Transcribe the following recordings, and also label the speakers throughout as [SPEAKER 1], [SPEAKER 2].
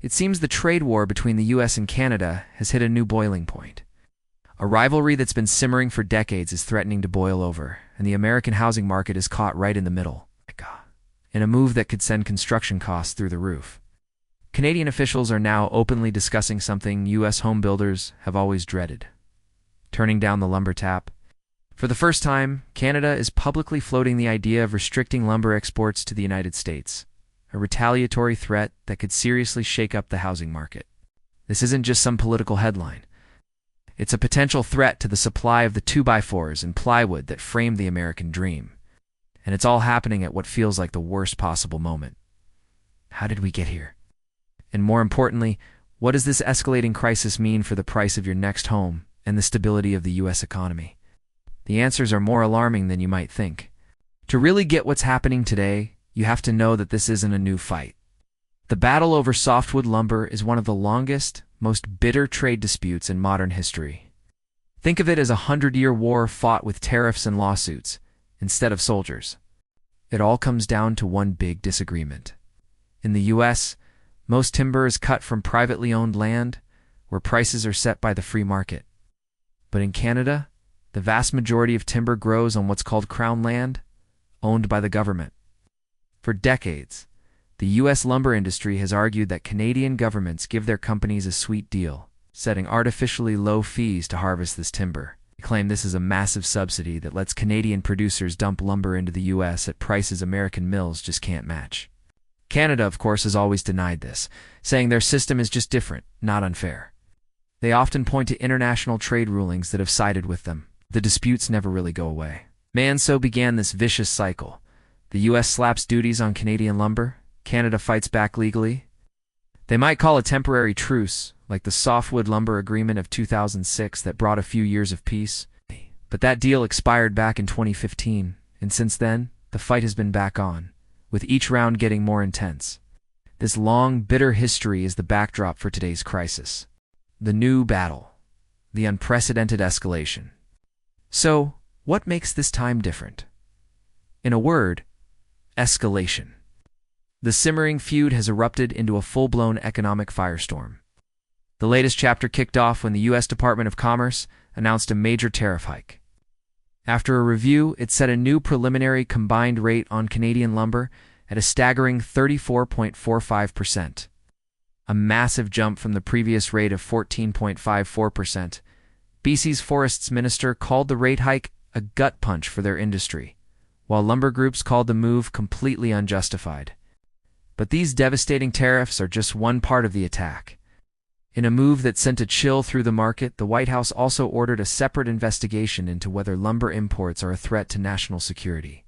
[SPEAKER 1] It seems the trade war between the US and Canada has hit a new boiling point. A rivalry that's been simmering for decades is threatening to boil over, and the American housing market is caught right in the middle, in a move that could send construction costs through the roof. Canadian officials are now openly discussing something US home builders have always dreaded: turning down the lumber tap. For the first time, Canada is publicly floating the idea of restricting lumber exports to the United States, a retaliatory threat that could seriously shake up the housing market. This isn't just some political headline. It's a potential threat to the supply of the 2x4s and plywood that framed the American dream. And it's all happening at what feels like the worst possible moment. How did we get here? And more importantly, what does this escalating crisis mean for the price of your next home and the stability of the US economy? The answers are more alarming than you might think. To really get what's happening today, you have to know that this isn't a new fight. The battle over softwood lumber is one of the longest, most bitter trade disputes in modern history. Think of it as a 100-year war fought with tariffs and lawsuits, instead of soldiers. It all comes down to one big disagreement. In the US, most timber is cut from privately owned land, where prices are set by the free market. But in Canada, the vast majority of timber grows on what's called Crown land, owned by the government. For decades, the US lumber industry has argued that Canadian governments give their companies a sweet deal, setting artificially low fees to harvest this timber. They claim this is a massive subsidy that lets Canadian producers dump lumber into the US at prices American mills just can't match. Canada, of course, has always denied this, saying their system is just different, not unfair. They often point to international trade rulings that have sided with them. The disputes never really go away. So began this vicious cycle. The US slaps duties on Canadian lumber, Canada fights back legally. They might call a temporary truce, like the Softwood lumber agreement of 2006 that brought a few years of peace. But that deal expired back in 2015, and since then, the fight has been back on, with each round getting more intense. This long, bitter history is the backdrop for today's crisis. The new battle. The unprecedented escalation. So, what makes this time different? In a word, escalation. The simmering feud has erupted into a full-blown economic firestorm. The latest chapter kicked off when the U.S. Department of Commerce announced a major tariff hike. After a review, it set a new preliminary combined rate on Canadian lumber at a staggering 34.45%, a massive jump from the previous rate of 14.54%. BC's Forests Minister called the rate hike a gut punch for their industry, while lumber groups called the move completely unjustified. But these devastating tariffs are just one part of the attack. In a move that sent a chill through the market, the White House also ordered a separate investigation into whether lumber imports are a threat to national security.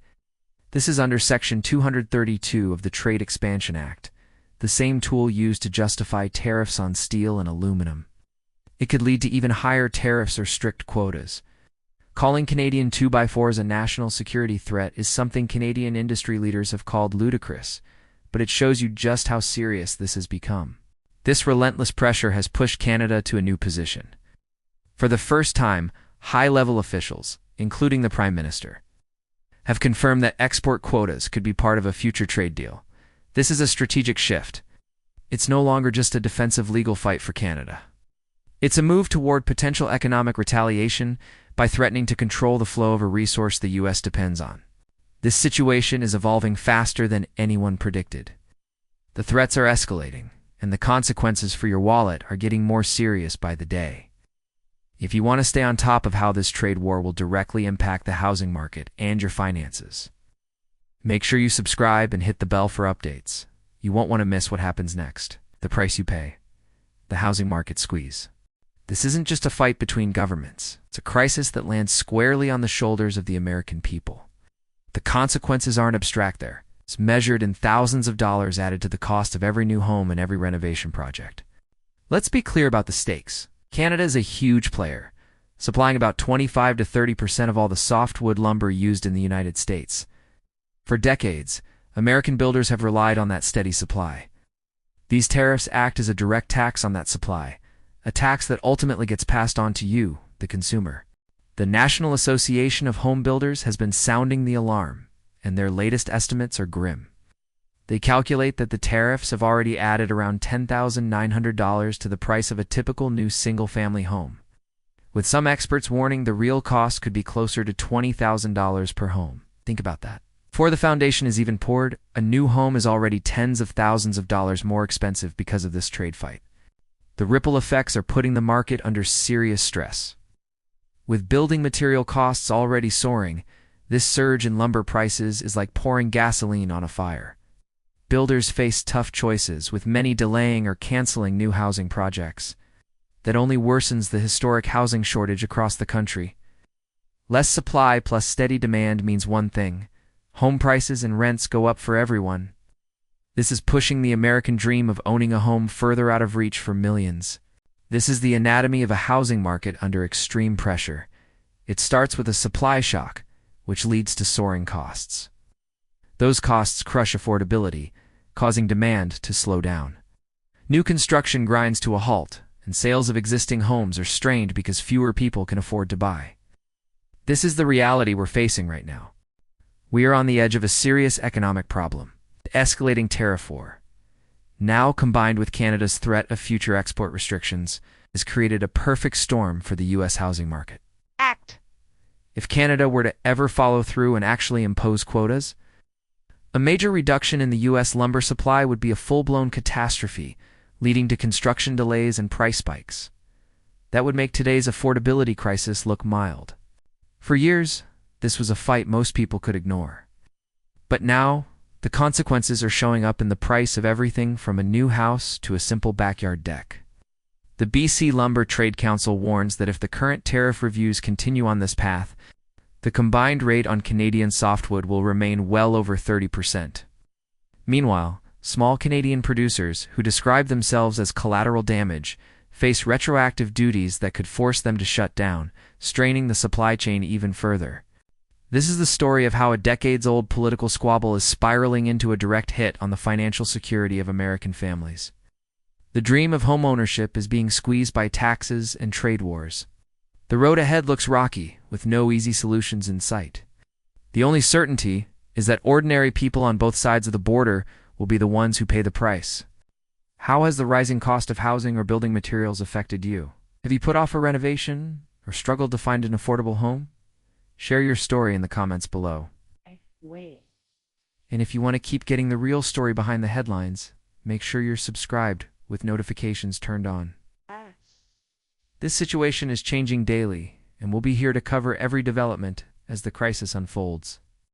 [SPEAKER 1] This is under Section 232 of the Trade Expansion Act, the same tool used to justify tariffs on steel and aluminum. It could lead to even higher tariffs or strict quotas. Calling Canadian 2x4s a national security threat is something Canadian industry leaders have called ludicrous, but it shows you just how serious this has become. This relentless pressure has pushed Canada to a new position. For the first time, high-level officials, including the Prime Minister, have confirmed that export quotas could be part of a future trade deal. This is a strategic shift. It's no longer just a defensive legal fight for Canada. It's a move toward potential economic retaliation by threatening to control the flow of a resource the U.S. depends on. This situation is evolving faster than anyone predicted. The threats are escalating, and the consequences for your wallet are getting more serious by the day. If you want to stay on top of how this trade war will directly impact the housing market and your finances, make sure you subscribe and hit the bell for updates. You won't want to miss what happens next. The price you pay. The housing market squeeze. This isn't just a fight between governments. It's a crisis that lands squarely on the shoulders of the American people. The consequences aren't abstract there. It's measured in thousands of dollars added to the cost of every new home and every renovation project. Let's be clear about the stakes. Canada is a huge player, supplying about 25 to 30% of all the softwood lumber used in the United States. For decades, American builders have relied on that steady supply. These tariffs act as a direct tax on that supply, a tax that ultimately gets passed on to you, the consumer. The National Association of Home Builders has been sounding the alarm, and their latest estimates are grim. They calculate that the tariffs have already added around $10,900 to the price of a typical new single-family home, with some experts warning the real cost could be closer to $20,000 per home. Think about that. Before the foundation is even poured, a new home is already tens of thousands of dollars more expensive because of this trade fight. The ripple effects are putting the market under serious stress. With building material costs already soaring, this surge in lumber prices is like pouring gasoline on a fire. Builders face tough choices, with many delaying or canceling new housing projects. That only worsens the historic housing shortage across the country. Less supply plus steady demand means one thing: home prices and rents go up for everyone. This is pushing the American dream of owning a home further out of reach for millions. This is the anatomy of a housing market under extreme pressure. It starts with a supply shock, which leads to soaring costs. Those costs crush affordability, causing demand to slow down. New construction grinds to a halt, and sales of existing homes are strained because fewer people can afford to buy. This is the reality we're facing right now. We are on the edge of a serious economic problem. The escalating tariff war, now combined with Canada's threat of future export restrictions, has created a perfect storm for the U.S. housing market. If Canada were to ever follow through and actually impose quotas, a major reduction in the U.S. lumber supply would be a full-blown catastrophe, leading to construction delays and price spikes. That would make today's affordability crisis look mild. For years, this was a fight most people could ignore. But now, the consequences are showing up in the price of everything from a new house to a simple backyard deck. The BC Lumber Trade Council warns that if the current tariff reviews continue on this path, the combined rate on Canadian softwood will remain well over 30%. Meanwhile, small Canadian producers, who describe themselves as collateral damage, face retroactive duties that could force them to shut down, straining the supply chain even further. This is the story of how a decades-old political squabble is spiraling into a direct hit on the financial security of American families. The dream of home ownership is being squeezed by taxes and trade wars. The road ahead looks rocky, with no easy solutions in sight. The only certainty is that ordinary people on both sides of the border will be the ones who pay the price. How has the rising cost of housing or building materials affected you? Have you put off a renovation or struggled to find an affordable home? Share your story in the comments below. And if you want to keep getting the real story behind the headlines, make sure you're subscribed with notifications turned on. This situation is changing daily, and we'll be here to cover every development as the crisis unfolds.